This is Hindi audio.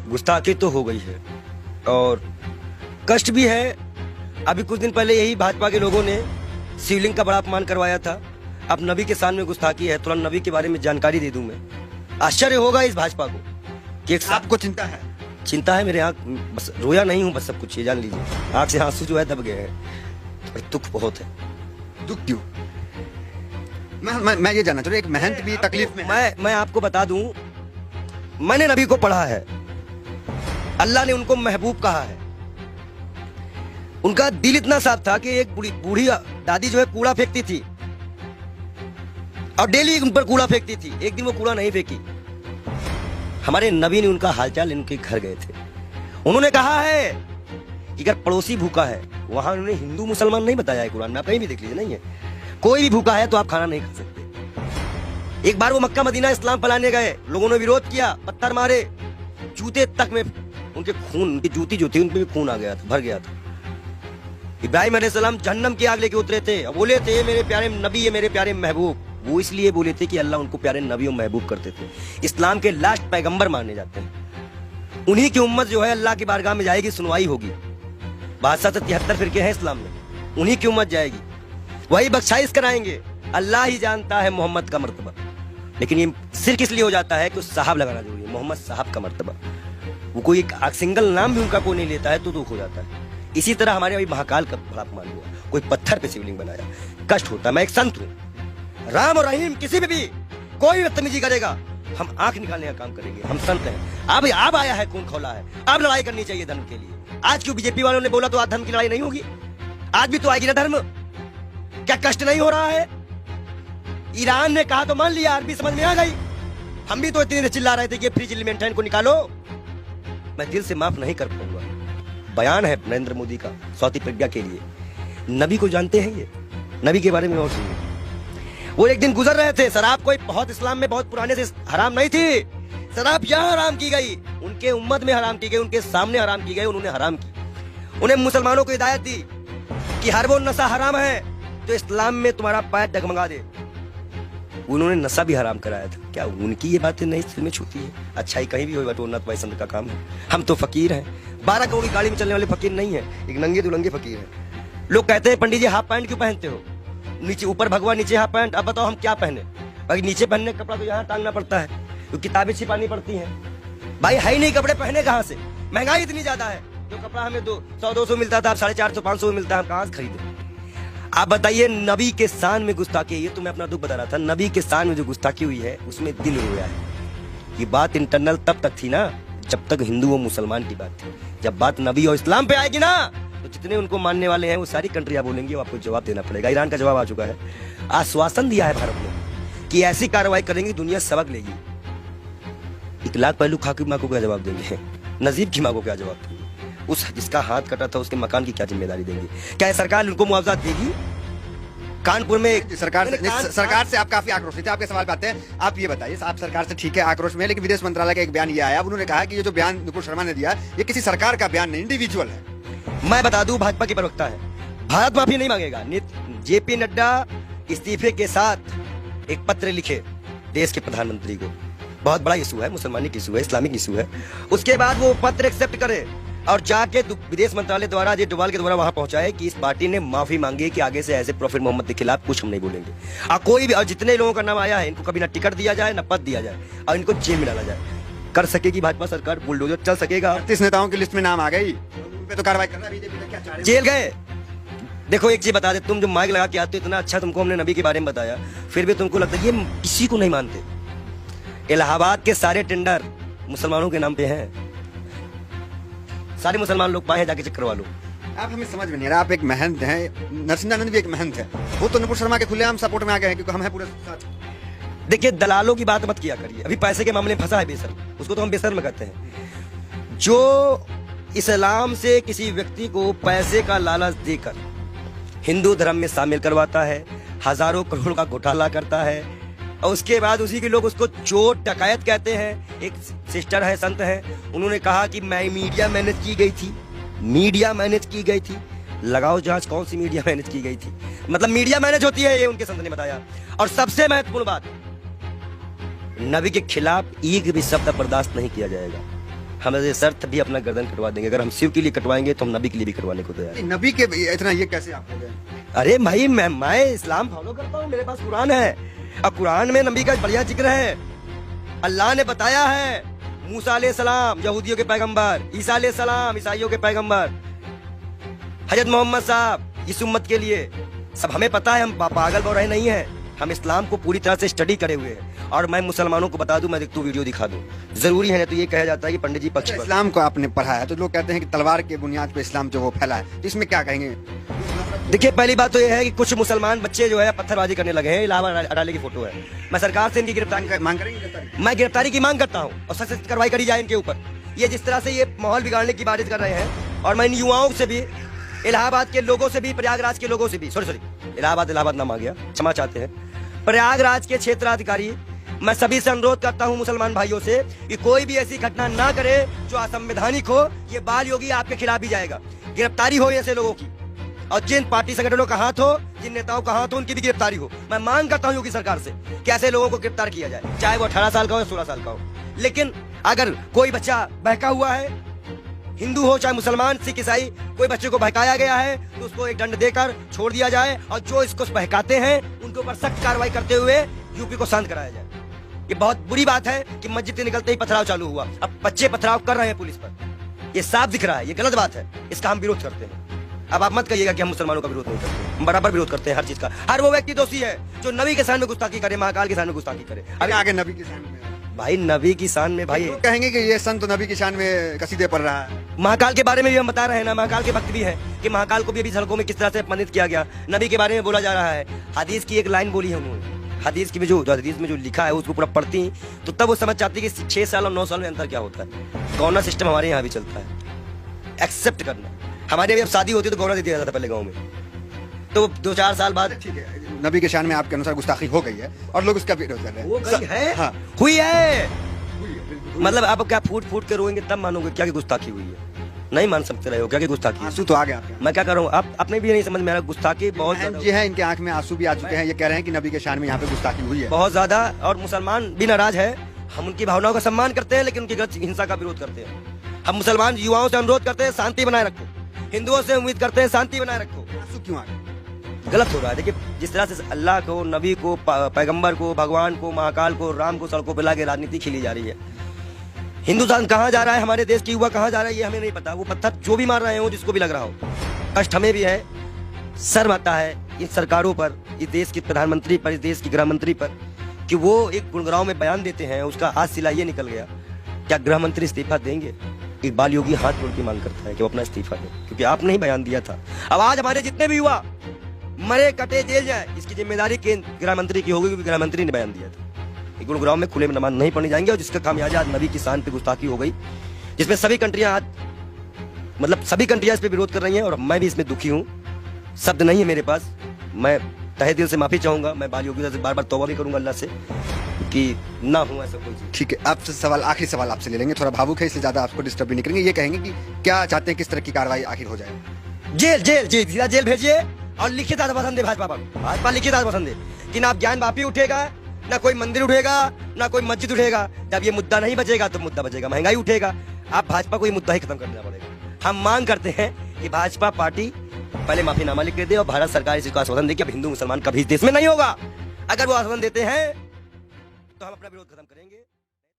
गुस्ताखी तो हो गई है और कष्ट भी है। अभी कुछ दिन पहले यही भाजपा के लोगों ने शिवलिंग का बड़ा अपमान करवाया था। अब नबी के सामने गुस्ताखी है, थोड़ा नबी के बारे में जानकारी दे दूं मैं। आश्चर्य होगा इस भाजपा को कि एक आपको चिंता है? चिंता है, मेरे आंख बस रोया नहीं हूं, बस सब कुछ ये जान लीजिए। आंख से आंसू जो है दब गए हैं और दुख बहुत है। दुख क्यों? मैं ये जानना चाह रहा हूं, एक महंत भी तकलीफ में है। मैं आपको बता दूं, मैंने नबी को पढ़ा है, अल्लाह ने उनको महबूब कहा है। उनका दिल इतना साफ था कि एक बूढ़ी दादी जो है कूड़ा फेंकती थी और डेली उन पर कूड़ा फेंकती थी। एक दिन वो कूड़ा नहीं फेंकी। हमारे नबी ने उनका हालचाल इनके घर गए थे। उन्होंने कहा है कि अगर पड़ोसी भूखा है, वहां उन्होंने हिंदू मुसलमान नहीं बताया है कुरान में, आप कहीं भी देख लीजिए, नहीं है। कोई भी भूखा है तो आप खाना नहीं खा सकते। एक बार वो मक्का मदीना इस्लाम फैलाने गए, लोगों ने विरोध किया, पत्थर मारे, जूते तक में उनके खून, उनकी जूती जो थी उनपे भी खून आ गया था, भर गया था। इब्राहिम अलैहिस्सलाम जहन्नम की आग लेके उतरे थे, बोले थे मेरे प्यारे नबी, मेरे प्यारे महबूब। वो इसलिए बोले थे कि अल्लाह उनको प्यारे नबी और महबूब करते थे। इस्लाम के लास्ट पैगंबर माने जाते हैं। उन्हीं की उम्मत जो है अल्लाह की बारगाह में जाएगी, सुनवाई होगी। 72 फिरके हैं इस्लाम में, उन्हीं की उम्मत जाएगी, वही बख्शाइश कराएंगे। अल्लाह ही जानता है मोहम्मद का मर्तबा। लेकिन ये सिर्फ इसलिए हो जाता है कि उस साहब लगाना जरूरी है, मोहम्मद साहब का मर्तबा। वो कोई एक सिंगल नाम भी उनका कोई नहीं लेता है तो दुख हो जाता है। इसी तरह हमारे अभी महाकाल का बड़ा अपमान हुआ, कोई पत्थर पे शिवलिंग बनाया, कष्ट होता है। मैं एक संत हूँ, राम और रहीम किसी पे भी कोई बदतमीजी करेगा, हम आंख निकालने का काम करेंगे। हम संत हैं। अब आया है, खून खौला है, अब लड़ाई करनी चाहिए धर्म के लिए। आज क्यों बीजेपी वालों ने बोला तो आज धर्म की लड़ाई नहीं होगी? आज भी तो आएगी ना धर्म। क्या कष्ट नहीं हो रहा है? ईरान ने कहा तो मान लिया, अरबी समझ में आ गई। हम भी तो इतनी देर चिल्ला रहे थे कि फ्री चिल्ली को निकालो। मैं दिल से माफ नहीं कर पाऊंगा। बयान है नरेंद्र मोदी का स्वाति प्रज्ञा के लिए। नबी को जानते हैं ये, नबी के बारे में और सुनिए। वो एक दिन गुजर रहे थे, शराब कोई बहुत इस्लाम में बहुत पुराने से हराम नहीं थी। शराब यहाँ हराम की गई, उनके उम्मत में हराम की गई, उनके सामने हराम की गई, उन्होंने हराम की। उन्हें मुसलमानों को हिदायत दी कि हर वो नशा हराम है तो इस्लाम में तुम्हारा पैर डगमगा दे। उन्होंने नशा भी हराम कराया था। क्या उनकी ये बातें नहीं दिल में छूती है? अच्छाई कहीं भी हो, बट उन्नत भाई संत का काम है। हम तो फकीर हैं, 12 करोड़ की गाड़ी में चलने वाले फकीर नहीं है, एक नंगे दुलंगे फकीर हैं। लोग कहते हैं पंडित जी हाफ पैंट क्यों पहनते हो? नीचे ऊपर भगवा, नीचे हाफ पैंट। अब बताओ हम क्या पहने? भाई नीचे पहनने का कपड़ा तो यहाँ टांगना पड़ता है, तो किताबें छिपानी पड़ती हैं। भाई है ही नहीं कपड़े, पहने कहाँ से? महंगाई इतनी ज्यादा है, जो कपड़ा हमें 100-200 मिलता था अब 450-500 में मिलता है, हम कहाँ से खरीदे? आप बताइए, नबी के शान में गुस्ताखी, ये तो मैं अपना दुख बता रहा था। नबी के शान में जो गुस्ताखी हुई है उसमें दिल रोया है। ये बात इंटरनल तब तक थी ना जब तक हिंदू और मुसलमान की बात थी। जब बात नबी और इस्लाम पे आएगी ना, तो जितने उनको मानने वाले हैं वो सारी कंट्रियां बोलेंगी, वो आपको जवाब देना पड़ेगा। ईरान का जवाब आ चुका है, आश्वासन दिया है भारत ने कि ऐसी कार्रवाई करेंगे दुनिया सबक लेगी। इकलाक पहलू खा की माँ को क्या जवाब देंगे? नजीब की माँ को क्या जवाब देंगे? उस जिसका हाथ कटा था उसके मकान की क्या जिम्मेदारी देंगे? क्या सरकार उनको मुआवजा देगी? कानपुर में सरकार से आप काफी आक्रोशित थे। आपके सवाल पे आते हैं। आप ये बताइए, आप सरकार से ठीक है आक्रोश में, लेकिन विदेश मंत्रालय का एक बयान ये आया, उन्होंने कहा कि ये जो बयान नुपुर शर्मा ने दिया ये किसी सरकार का बयान नहीं, इंडिविजुअल है। मैं बता दूं, भाजपा के प्रवक्ता है, भारत माफी नहीं मांगेगा। जेपी नड्डा इस्तीफे के साथ एक पत्र लिखे देश के प्रधानमंत्री को। बहुत बड़ा इशू है, मुसलमानिक इशू है, इस्लामिक इशू है। उसके बाद वो पत्र एक्सेप्ट करे और जाके विदेश मंत्रालय द्वारा अजय डोभाल के द्वारा वहां पहुंचाए कि इस पार्टी ने माफी मांगी कि आगे से ऐसे प्रॉफिट मोहम्मद के खिलाफ कुछ हम नहीं बोलेंगे। और कोई भी, और जितने लोगों का नाम आया है, इनको कभी ना टिकट दिया जाए, ना पद दिया जाए, और इनको जेल में डाला जाए। कर सकेगी भाजपा सरकार, बुलडोजर चल सकेगा। 38 नेताओं की लिस्ट में नाम आ गई, उन पे तो कार्रवाई करना बीजेपी का क्या चाह रही है? जेल गए। देखो एक चीज बता दे, तुम जो माइक लगा के आते हो, इतना अच्छा तुमको हमने नबी के बारे में बताया, फिर भी तुमको लगता है ये किसी को नहीं मानते। इलाहाबाद के सारे टेंडर मुसलमानों के नाम पे हैं, सारे मुसलमान लोग पाए, जाके चेक करवा लो। आप हमें समझ में नहीं रहा। आप एक महंत हैं, नरसिंहानंद भी एक महंत है, वो तो नुपुर शर्मा के खुलेआम सपोर्ट में आ गए हैं क्योंकि हम हैं पूरे साथ। देखिए, दलालों की बात मत किया करिए। अभी पैसे के मामले में फंसा है बेशर्म, उसको तो हम बेशर्म कहते हैं। जो इस्लाम से किसी व्यक्ति को पैसे का लालच देकर हिंदू धर्म में शामिल करवाता है, हजारों करोड़ का घोटाला करता है, और उसके बाद उसी के लोग उसको चोर डकैत कहते हैं। एक सिस्टर है, संत है, उन्होंने कहा कि मैं मीडिया मैनेज की गई थी, मीडिया मैनेज की गई थी। लगाओ जांच, कौन सी मीडिया मैनेज की गई थी? मतलब मीडिया मैनेज होती है, ये उनके संत ने बताया। और सबसे महत्वपूर्ण बात, नबी के खिलाफ एक भी शब्द बर्दाश्त नहीं किया जाएगा। हम ऐसे शर्त भी अपना गर्दन कटवा देंगे। अगर हम शिव के लिए कटवाएंगे तो हम नबी के लिए भी कटवाने को तैयार हैं। नबी के इतना ये कैसे आप हो गए? अरे भाई मैं इस्लाम फॉलो करता हूँ, मेरे पास कुरान है और कुरान में नबी का बढ़िया जिक्र है। अल्लाह ने बताया है, मूसा अलैहिस्सलाम यहूदियों के पैगंबर, ईसा अलैहिस्सलाम ईसाइयों के पैगंबर, हजरत मोहम्मद साहब इस उम्मत के लिए। सब हमें पता है, हम पागल बौराहे नहीं है। हम इस्लाम को पूरी तरह से स्टडी करे हुए हैं। और मैं मुसलमानों को बता दूं, मैं तू वीडियो दिखा दूं, जरूरी है ना। तो ये कहा जाता है कि पंडित जी पक्ष पर। इस्लाम को आपने पढ़ा है तो लोग कहते हैं कि तलवार के बुनियाद पे इस्लाम जो वो फैला है, तो इसमें क्या कहेंगे? देखिए, पहली बात तो ये है कि कुछ मुसलमान बच्चे जो है पत्थरबाजी करने लगे हैं। इलाहाबाद अडाले की फोटो है। मैं सरकार से इनकी गिरफ्तारी मांग करेंगे? मैं गिरफ्तारी की मांग करता हूँ और सख्त कार्रवाई करी जाए इनके ऊपर। ये जिस तरह से ये माहौल बिगाड़ने की बारिश कर रहे हैं, और मैं इन युवाओं से भी, इलाहाबाद के लोगों से भी, प्रयागराज के लोगों से भी, सॉरी इलाहाबाद नाम आ गया, क्षमा चाहते हैं, प्रयागराज के क्षेत्राधिकारी, मैं सभी से अनुरोध करता हूं मुसलमान भाइयों से कि कोई भी ऐसी घटना ना करे जो असंवैधानिक हो। ये बाल योगी आपके खिलाफ भी जाएगा। गिरफ्तारी हो ऐसे लोगों की, और जिन पार्टी संगठनों का हाथ हो, जिन नेताओं का हाथ हो, उनकी भी गिरफ्तारी हो। मैं मांग करता हूं योगी सरकार से कि ऐसे लोगों को गिरफ्तार किया जाए, चाहे वो 18 साल का हो या 16 साल का हो। लेकिन अगर कोई बच्चा बहका हुआ है, हिंदू हो चाहे मुसलमान, सिख, ईसाई, कोई बच्चे को बहकाया गया है तो उसको एक दंड देकर छोड़ दिया जाए, और जो इसको बहकाते हैं उनके ऊपर सख्त कार्रवाई करते हुए यूपी को शांत कराया जाए। ये बहुत बुरी बात है कि मस्जिद से निकलते ही पथराव चालू हुआ। अब बच्चे पथराव कर रहे हैं पुलिस पर, ये साफ दिख रहा है, ये गलत बात है, इसका हम विरोध करते हैं। अब आप मत कहिएगा कि हम मुसलमानों का विरोध नहीं करते, हम बराबर विरोध करते हैं हर चीज का। हर वो व्यक्ति दोषी है जो नबी के सामने गुस्ताखी करे, महाकाल के सामने गुस्ताखी करे। अरे आगे नबी की शान में भाई, नबी की शान में भाई लोग कहेंगे कि ये संत नबी की शान में कसीदे पढ़ रहा है। महाकाल के बारे में भी हम बता रहे हैं ना, महाकाल के भक्त भी है कि महाकाल को भी अभी सड़कों में किस तरह से अपमानित किया गया। नबी के बारे में बोला जा रहा है। हदीस की एक लाइन बोली है उन्होंने, हदीस की में जो हदीस में जो लिखा है उसको पूरा पढ़ती तो तब वो समझ चाहती कि 6 साल और 9 साल में अंतर क्या होता है। गौना सिस्टम हमारे यहाँ भी चलता है, एक्सेप्ट करना। हमारे अभी अब शादी होती तो गौना दे दिया जाता था पहले गाँव में, तो 2-4 साल बाद। ठीक है, नबी के शान में आपके अनुसार गुस्ताखी हो गई है और लोग उसका विरोध कर रहे हैं। हो गई है, हाँ। हुई है। मतलब आप क्या फूट फूट के रोएंगे तब मानोगे क्या कि गुस्ताखी हुई है? नहीं मान सकते रहे हो क्या कि गुस्ताखी है? आंसू तो आ गया आपके। मैं क्या कर रहा हूँ, आप अपने भी नहीं समझ में आ रहा। गुस्ताखी बहुत बहन जी है, इनके आंख में आंसू भी आ चुके हैं। ये कह रहे हैं कि नबी के शान में यहाँ पे गुस्ताखी हुई है बहुत ज्यादा, और मुसलमान भी नाराज है। हम उनकी भावनाओं का सम्मान करते हैं लेकिन उनकी गलत हिंसा का विरोध करते हैं। हम मुसलमान युवाओं से अनुरोध करते हैं शांति बनाए रखो, हिंदुओं से उम्मीद करते हैं शांति बनाए रखो। आंसू क्यों आ गए? गलत हो रहा है। देखिए, जिस तरह से अल्लाह को, नबी को, पैगंबर को, भगवान को, महाकाल को, राम को सड़कों पर लाके राजनीति खेली जा रही है। हिंदुस्तान कहाँ जा रहा है, हमारे देश की युवा कहाँ जा रहा है, ये हमें नहीं पता। वो पत्थर जो भी मार रहे हो, जिसको भी लग रहा हो, कष्ट हमें भी है, शर्म आता है इन सरकारों पर, इस देश के प्रधानमंत्री पर, इस देश की गृह मंत्री पर, कि वो एक गुड़गांव में बयान देते हैं, उसका आज सिला ये निकल गया। क्या गृह मंत्री इस्तीफा देंगे? इकबाल योगी हाथ जोड़ के मांग करता है कि वो अपना इस्तीफा दे, क्योंकि आपने ही बयान दिया था। अब आज हमारे जितने भी युवा मरे कटे जेल जाए, इसकी जिम्मेदारी केंद्र गृह मंत्री की होगी, क्योंकि गृह मंत्री ने बयान दिया था। गुरुग्राम में खुले में नमाज नहीं पढ़ने जाएंगे, और जिसका खामियाजा आज नबी की शान पे गुस्ताखी हो गई, जिसमें सभी कंट्रियां आज, मतलब सभी कंट्रियां इस पे विरोध कर रही हैं, और मैं भी इसमें दुखी हूँ। शब्द नहीं है मेरे पास। मैं तहे दिल से माफी चाहूंगा। मैं बाल योगी से बार बार तौबा भी करूंगा अल्लाह से कि ना हो ऐसा कोई चीज। ठीक है, आपसे सवाल, आखिरी सवाल आपसे ले लेंगे, थोड़ा भावुक है इसलिए ज्यादा आपको डिस्टर्ब भी नहीं करेंगे। ये कहेंगे कि क्या चाहते हैं, किस तरह की कार्रवाई आखिर हो जाए? जेल जेल जेल सीधा जेल भेजिए, और लिखित आत्मपसंद है भाजपा पर। भाजपा लिखित आत्मपसंद है कि ना आप ज्ञान वापी उठेगा, ना कोई मंदिर उठेगा, ना कोई मस्जिद उठेगा। जब ये मुद्दा नहीं बचेगा तो मुद्दा बचेगा महंगाई उठेगा। आप भाजपा को ये मुद्दा ही खत्म कर देना पड़ेगा। हम मांग करते हैं कि भाजपा पार्टी पहले माफीनामा लिख के दे, और भारत सरकार इसको आश्वासन दे कि अब हिंदू मुसलमान कभी इस देश में नहीं होगा। अगर वो आश्वासन देते हैं तो हम अपना विरोध खत्म करेंगे।